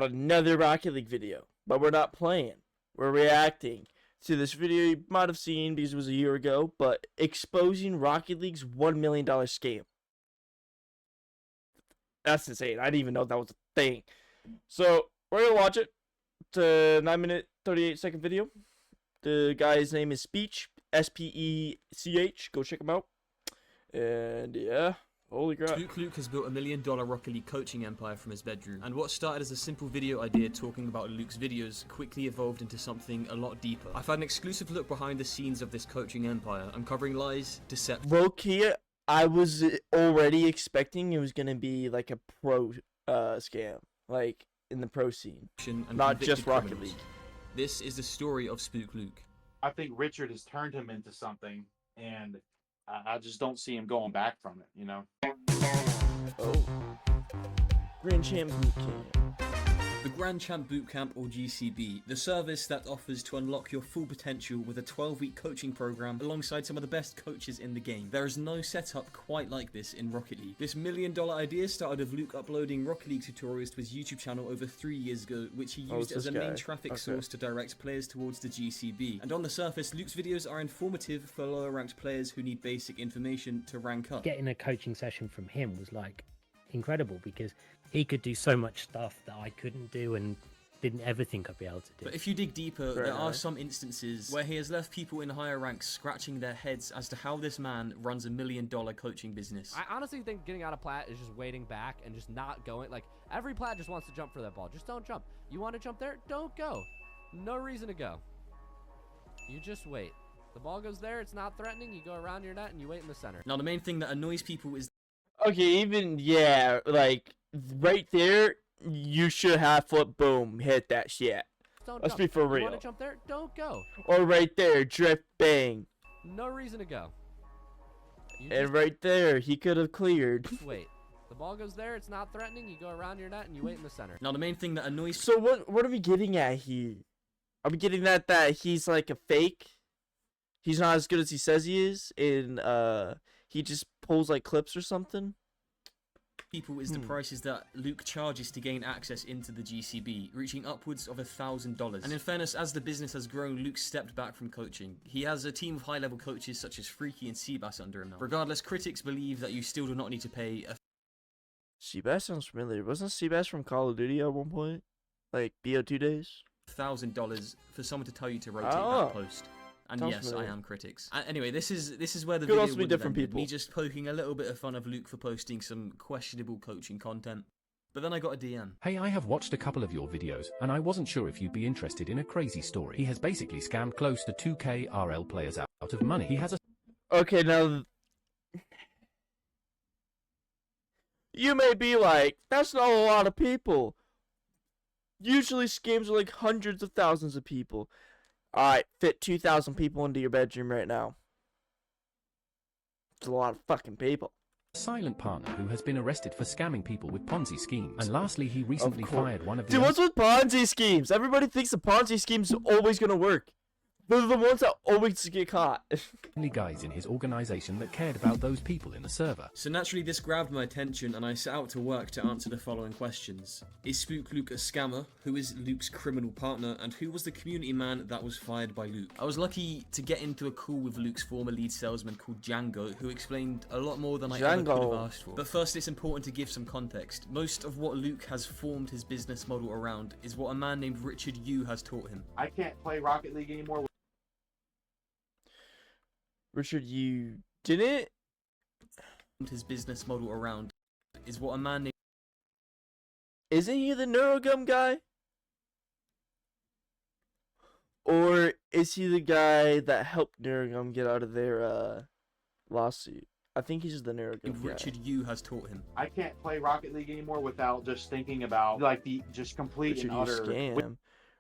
Another Rocket League video, but we're not playing. We're reacting to this video you might have seen because it was a year ago, but exposing Rocket League's $1 million scam. That's insane. I didn't even know that was a thing. So we're gonna watch it. It's a 9-minute 38-second video. The guy's name is Speech, S-P-E-C-H. Go check him out. And yeah. Holy crap. Luke has built $1 million Rocket League coaching empire from his bedroom, and what started as a simple video idea talking about Luke's videos quickly evolved into something a lot deeper. I've had an exclusive look behind the scenes of this coaching empire, uncovering lies, deception. Low-key, I was already expecting it was gonna be like a pro scam, like in the pro scene, and not just Rocket criminals. League. This is the story of Spook Luke. I think Richard has turned him into something, and I just don't see him going back from it, you know? Oh. Grand Champ Boot Camp. The Grand Champ Bootcamp, or GCB, the service that offers to unlock your full potential with a 12-week coaching program alongside some of the best coaches in the game. There is no setup quite like this in Rocket League. This $1 million idea started with Luke uploading Rocket League tutorials to his YouTube channel over 3 years ago, which he used as a main traffic source to direct players towards the GCB. And on the surface, Luke's videos are informative for lower ranked players who need basic information to rank up. Getting a coaching session from him was like incredible because he could do so much stuff that I couldn't do and didn't ever think I'd be able to do. But if you dig deeper, there are some instances where he has left people in higher ranks scratching their heads as to how this man runs $1 million coaching business. I honestly think getting out of plat is just waiting back and just not going. Like, every plat just wants to jump for that ball. Just don't jump. You want to jump there? Don't go. No reason to go. You just wait. The ball goes there, it's not threatening, you go around your net and you wait in the center. Now, the main thing that annoys people is... Okay, even, yeah, like, right there, you should have flip, boom, hit that shit. Let's be for real. You want to jump there? Don't go. Or right there, drift, bang. No reason to go. And right there, he could have cleared. Just wait. The ball goes there, it's not threatening, you go around your net and you wait in the center. Now, the main thing that annoys... So what are we getting at here? Are we getting that he's like a fake? He's not as good as he says he is, and he just pulls like clips or something? People is the prices that Luke charges to gain access into the GCB, reaching upwards of $1,000. And in fairness, as the business has grown, Luke stepped back from coaching. He has a team of high-level coaches such as Freaky and Seabass under him now. Regardless, critics believe that you still do not need to pay a... Seabass sounds familiar. Wasn't Seabass from Call of Duty at one point? Like, BO2 days? $1,000 for someone to tell you to rotate that post. And Sounds yes, familiar. I am critics. Anyway, this is where the Could video also be would different have ended. people. Me just poking a little bit of fun of Luke for posting some questionable coaching content. But then I got a DM. Hey, I have watched a couple of your videos, and I wasn't sure if you'd be interested in a crazy story. He has basically scammed close to 2K RL players out of money. He has a... Okay, now... You may be like, that's not a lot of people. Usually scams are like hundreds of thousands of people. Alright, fit 2,000 people into your bedroom right now. It's a lot of fucking people. silent partner who has been arrested for scamming people with Ponzi schemes. And lastly, he recently fired one of the... Dude, what's with Ponzi schemes? Everybody thinks the Ponzi schemes are always gonna work. They're the ones that always get caught. only guys in his organization that cared about those people in the server. So naturally this grabbed my attention and I set out to work to answer the following questions. Is Spook Luke a scammer? Who is Luke's criminal partner? And who was the community man that was fired by Luke? I was lucky to get into a call with Luke's former lead salesman called Django, who explained a lot more than I ever could have asked for. But first, it's important to give some context. Most of what Luke has formed his business model around is what a man named Richard Yu has taught him. I can't play Rocket League anymore. Richard, you didn't? His business model around is what a man named... Isn't he the Neurogum guy? Or is he the guy that helped Neurogum get out of their lawsuit? I think he's the Neurogum guy. Richard Yu has taught him. I can't play Rocket League anymore without just thinking about like the just complete Richard and Yu utter scam.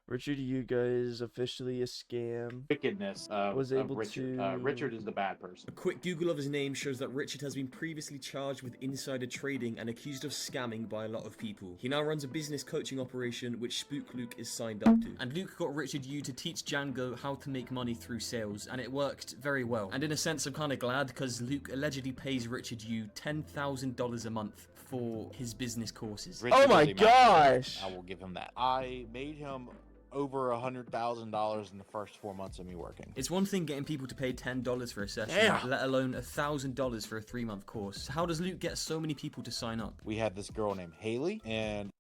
Richard Yuga is officially a scam. Wickedness Was of able Richard. to- Richard is the bad person. A quick Google of his name shows that Richard has been previously charged with insider trading and accused of scamming by a lot of people. He now runs a business coaching operation which Spook Luke is signed up to. And Luke got Richard Yu to teach Django how to make money through sales, and it worked very well. And in a sense, I'm kind of glad, because Luke allegedly pays Richard Yu $10,000 a month for his business courses. Oh my gosh! I will give him that. I made him over $100,000 in the first 4 months of me working. It's one thing getting people to pay $10 for a session, Damn. let alone $1,000 for a 3-month course. How does Luke get so many people to sign up? We had this girl named Haley, and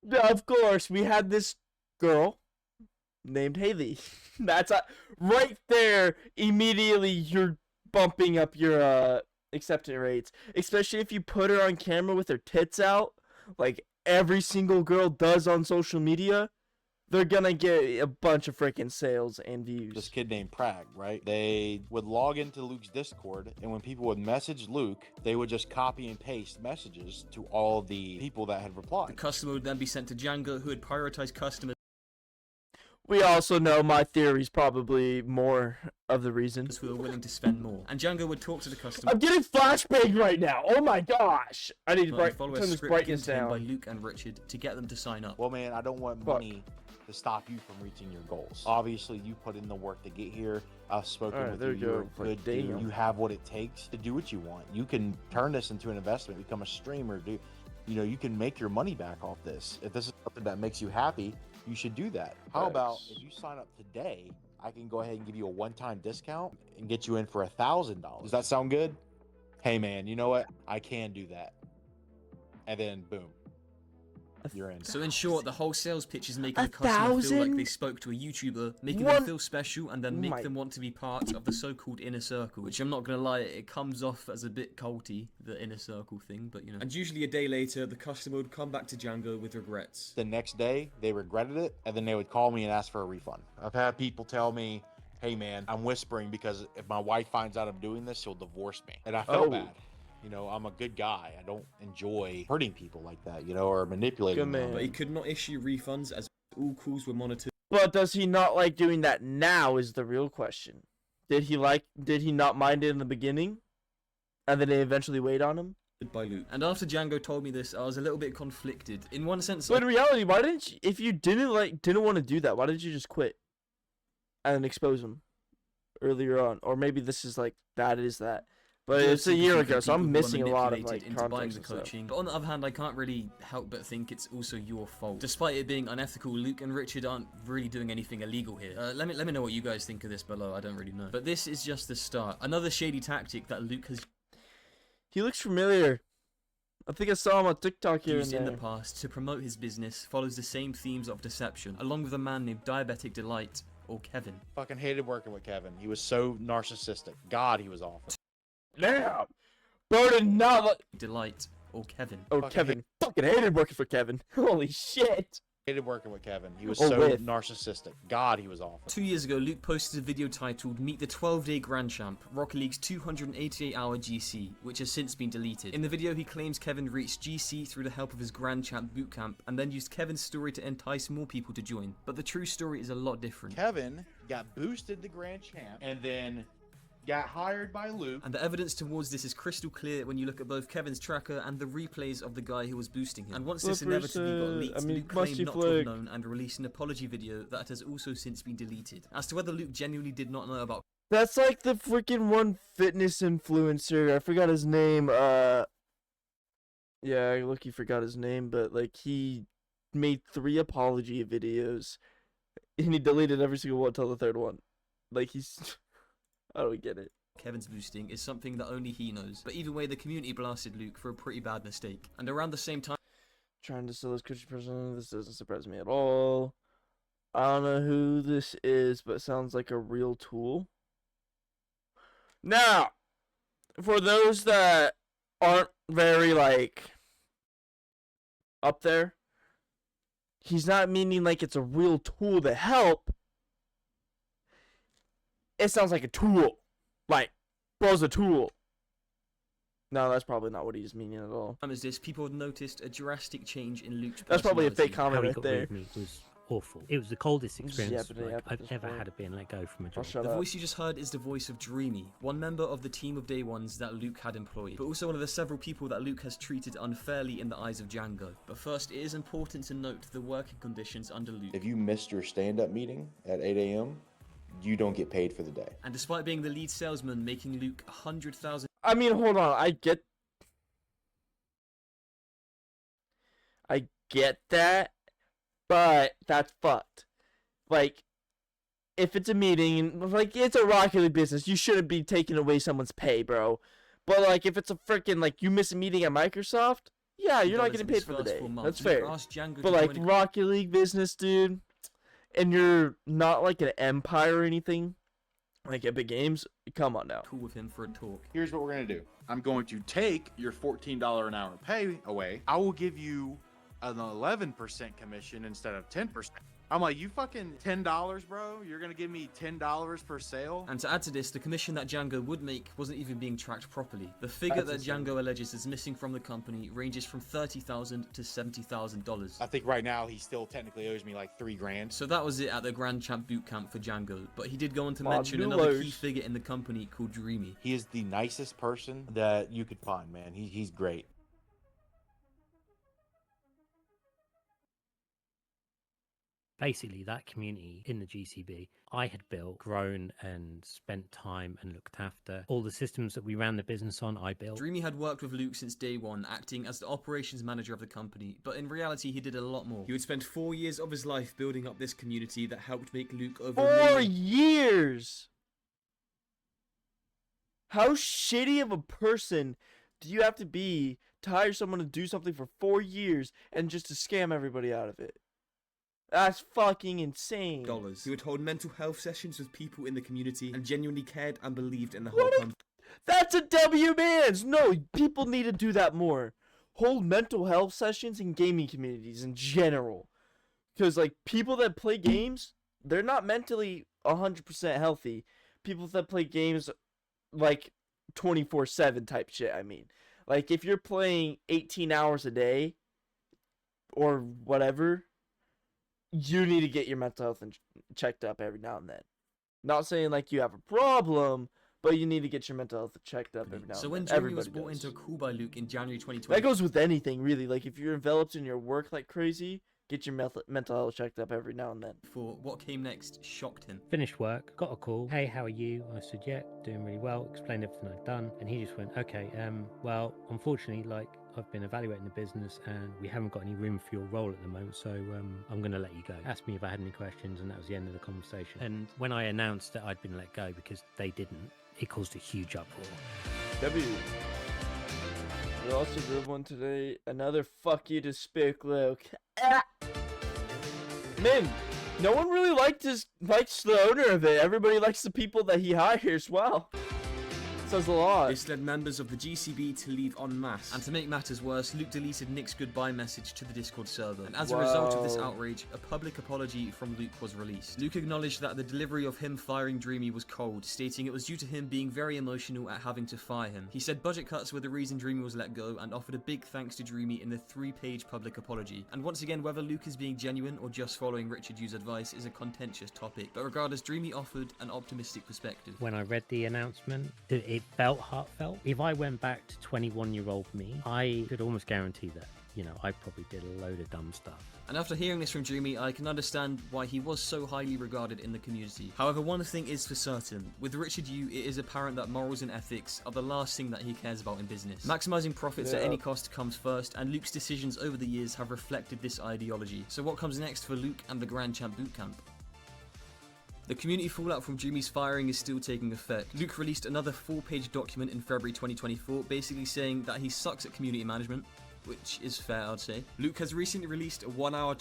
Yeah, of course, we had this girl named Haley. That's right there. Immediately, you're bumping up your acceptance rates, especially if you put her on camera with her tits out, like every single girl does on social media. They're gonna get a bunch of freaking sales and views. this kid named Prag, right? They would log into Luke's Discord, and when people would message Luke, they would just copy and paste messages to all the people that had The replied. customer would then be sent to Django, who would prioritize customers We also know my theory's probably more of the reason. who are willing to spend more. And Django would talk to the customer I'm getting flashbang right now. Oh my gosh! I need to and follow a turn this script brightness given to him by down. Luke and Richard to get them to sign up. Well, man, I don't want Fuck. money to stop you from reaching your goals. Obviously, you put in the work to get here. I've spoken Alright, with there you. you You're go. a good Damn. dude. You have what it takes to do what you want. You can turn this into an investment, become a streamer, you can make your money back off this. If this is something that makes you happy, you should do that. How about Facts. if you sign up today, I can go ahead and give you a one-time discount and get you in for $1,000. Does that sound good? Hey man, you know what? I can do that. And then boom, you're in. So in short, the whole sales pitch is making A the customer feel like thousand? they spoke to a YouTuber, making What? them feel special, and then Oh make my- them want to be part of the so-called inner circle. Which I'm not gonna lie, it comes off as a bit culty, the inner circle thing, but you know. And usually a day later, the customer would come back to Django with regrets. The next day, they regretted it, and then they would call me and ask for a refund. I've had people tell me, hey man, I'm whispering because if my wife finds out I'm doing this, she'll divorce me. And I felt Oh. bad. You know, I'm a good guy. I don't enjoy hurting people like that, or manipulating Good them. man. But he could not issue refunds as all calls were monitored But does he not like doing that now is the real question. Did he not mind it in the beginning? And then they eventually weighed on him? by Luke. And after Django told me this, I was a little bit conflicted. In one sense, But in reality, why didn't you, if you didn't want to do that, why didn't you just quit? And expose him earlier on? Or maybe this is like, that is that. But it's a year ago, so I'm missing a lot of like into buying context the and stuff. coaching. But on the other hand, I can't really help but think it's also your fault. Despite it being unethical, Luke and Richard aren't really doing anything illegal here. Let me know what you guys think of this below. I don't really know. But this is just the start. Another shady tactic that Luke has He looks familiar. I think I saw him on TikTok here and used in the there. past to promote his business follows the same themes of deception, along with a man named Diabetic Delight, or Kevin. Fucking hated working with Kevin. He was so narcissistic. God, he was awful. Damn! Bro did not like... Delight, or Kevin. Oh, Fucking Kevin. Fucking hated working for Kevin. Holy shit! Hated working with Kevin. He was Oh, so with. narcissistic. God, he was awful. 2 years ago, Luke posted a video titled Meet the 12-Day Grand Champ, Rocket League's 288-hour GC, which has since been deleted. In the video, he claims Kevin reached GC through the help of his Grand Champ bootcamp, and then used Kevin's story to entice more people to join. But the true story is a lot different. Kevin got boosted to Grand Champ and then got hired by Luke. And the evidence towards this is crystal clear when you look at both Kevin's tracker and the replays of the guy who was boosting him. And once this Flippers, inevitably got leaked, Luke claimed musty not to flick. have known and released an apology video that has also since been deleted. As to whether Luke genuinely did not know about That's like the freaking one fitness influencer. I forgot his name. Yeah, look, he forgot his name, but like he made 3 apology videos, and he deleted every single one until the 3rd one. Like he's, I don't get it. Kevin's boosting is something that only he knows. But either way, the community blasted Luke for a pretty bad mistake. And around the same time, Trying to sell his coaching person. This doesn't surprise me at all. I don't know who this is, but it sounds like a real tool. Now, for those that aren't very like up there, he's not meaning like it's a real tool to help. It sounds like a tool. Like, bro's a tool. No, that's probably not what he's meaning at all. As this, people had noticed a drastic change in Luke's That's probably a fake personality. comment How he right got there. rid of me was awful. It was the coldest I'm just experience yapping it like, up at I've this ever point. had of being let go from a I'll job. shut The up. voice you just heard is the voice of Dreamy, one member of the team of day ones that Luke had employed, but also one of the several people that Luke has treated unfairly in the eyes of Django. But first, it is important to note the working conditions under Luke. If you missed your stand-up meeting at 8 a.m., you don't get paid for the day. And despite being the lead salesman, making Luke $100,000 I mean, hold on. I get that, but that's fucked. Like, if it's a meeting, like, it's a Rocket League business, you shouldn't be taking away someone's pay, bro. But, like, if it's a freaking, like, you miss a meeting at Microsoft, yeah, you're not getting paid for the day. That's fair. But, like, Rocket League business, dude, and you're not, like, an empire or anything, like Epic Games, come on now. Cool with him for a talk. Here's what we're going to do. I'm going to take your $14 an hour pay away. I will give you an 11% commission instead of 10%. I'm like, you fucking $10, bro? You're gonna give me $10 per sale? And to add to this, the commission that Django would make wasn't even being tracked properly. The figure that Django alleges is missing from the company ranges from $30,000 to $70,000. I think right now he still technically owes me like $3,000. So that was it at the Grand Champ Bootcamp for Django, but he did go on to mention another key figure in the company called Dreamy. He is the nicest person that you could find, man. He's great. Basically, that community in the GCB, I had built, grown, and spent time and looked after. All the systems that we ran the business on, I built. Dreamy had worked with Luke since day one, acting as the operations manager of the company, but in reality, he did a lot more. He would spend 4 years of his life building up this community that helped make Luke over 4 years! How shitty of a person do you have to be to hire someone to do something for 4 years and just to scam everybody out of it? That's fucking insane. He would hold mental health sessions with people in the community and genuinely cared and believed in the whole company. That's a W, mans. No, people need to do that more. Hold mental health sessions in gaming communities in general. Because, like, people that play games, they're not mentally 100% healthy. People that play games, like, 24/7 type shit, I mean. Like, if you're playing 18 hours a day, or whatever, you need to get your mental health checked up every now and then. Not saying like you have a problem, but you need to get your mental health checked up every now and then. So when Dreamy was brought into a call by Luke in January 2020... That goes with anything, really. Like, if you're enveloped in your work like crazy, get your mental health checked up every now and then. For what came next shocked him. Finished work, got a call. Hey, how are you? I said, yeah, doing really well. Explained everything I'd done. And he just went, okay, well, unfortunately, like, I've been evaluating the business and we haven't got any room for your role at the moment, so I'm going to let you go. Asked me if I had any questions, and that was the end of the conversation. And when I announced that I'd been let go because they didn't, it caused a huge uproar. W. We also did one today. Another fuck you to Spick Luke. Man, no one really likes the owner of it. Everybody likes the people that he hires. Wow. Says a lot. This led members of the GCB to leave en masse. And to make matters worse, Luke deleted Nick's goodbye message to the Discord server. And as a result of this outrage, a public apology from Luke was released. Luke acknowledged that the delivery of him firing Dreamy was cold, stating it was due to him being very emotional at having to fire him. He said budget cuts were the reason Dreamy was let go, and offered a big thanks to Dreamy in the 3-page public apology. And once again, whether Luke is being genuine or just following Richard Yu's advice is a contentious topic. But regardless, Dreamy offered an optimistic perspective. When I read the announcement, it felt heartfelt. If I went back to 21-year-old me, I could almost guarantee that, you know, I probably did a load of dumb stuff. And after hearing this from Dreamy, I can understand why he was so highly regarded in the community. However, one thing is for certain. With Richard Yu, it is apparent that morals and ethics are the last thing that he cares about in business. Maximizing profits at any cost comes first, and Luke's decisions over the years have reflected this ideology. So what comes next for Luke and the Grand Champ Bootcamp? The community fallout from Dreamy's firing is still taking effect. Luke released another 4-page document in February 2024, basically saying that he sucks at community management, which is fair, I'd say. Luke has recently released a 1 hour and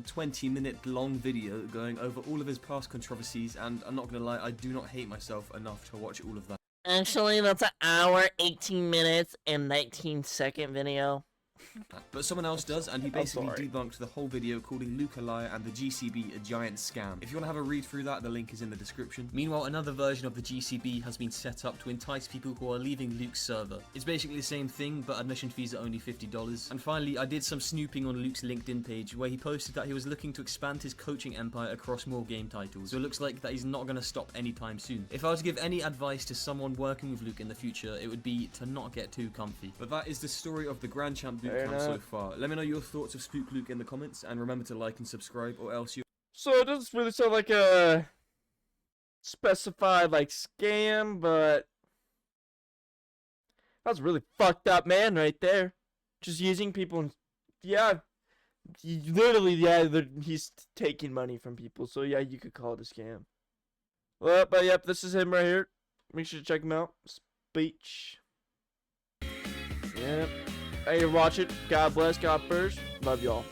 20 minute long video going over all of his past controversies, and I'm not gonna lie, I do not hate myself enough to watch all of that. Actually, that's an hour, 18 minutes, and 19-second video. But someone else does, and he I'm basically sorry. debunked the whole video, calling Luke a liar and the GCB a giant scam. If you want to have a read through that, the link is in the description. Meanwhile, another version of the GCB has been set up to entice people who are leaving Luke's server. It's basically the same thing, but admission fees are only $50. And finally, I did some snooping on Luke's LinkedIn page, where he posted that he was looking to expand his coaching empire across more game titles. So it looks like that he's not going to stop anytime soon. If I was to give any advice to someone working with Luke in the future, it would be to not get too comfy. But that is the story of the Grand Champ Fair Bootcamp so enough. far. Let me know your thoughts of Spook Luke in the comments, and remember to like and subscribe, or else you. So it doesn't really sound like a specified like scam, but that's really fucked up, man, right there. Just using people, and yeah, literally, yeah, he's taking money from people. So yeah, you could call it a scam. Well, but yep, this is him right here. Make sure to check him out. Speech. Yep. Hey, watch it. God bless. God first. Love y'all.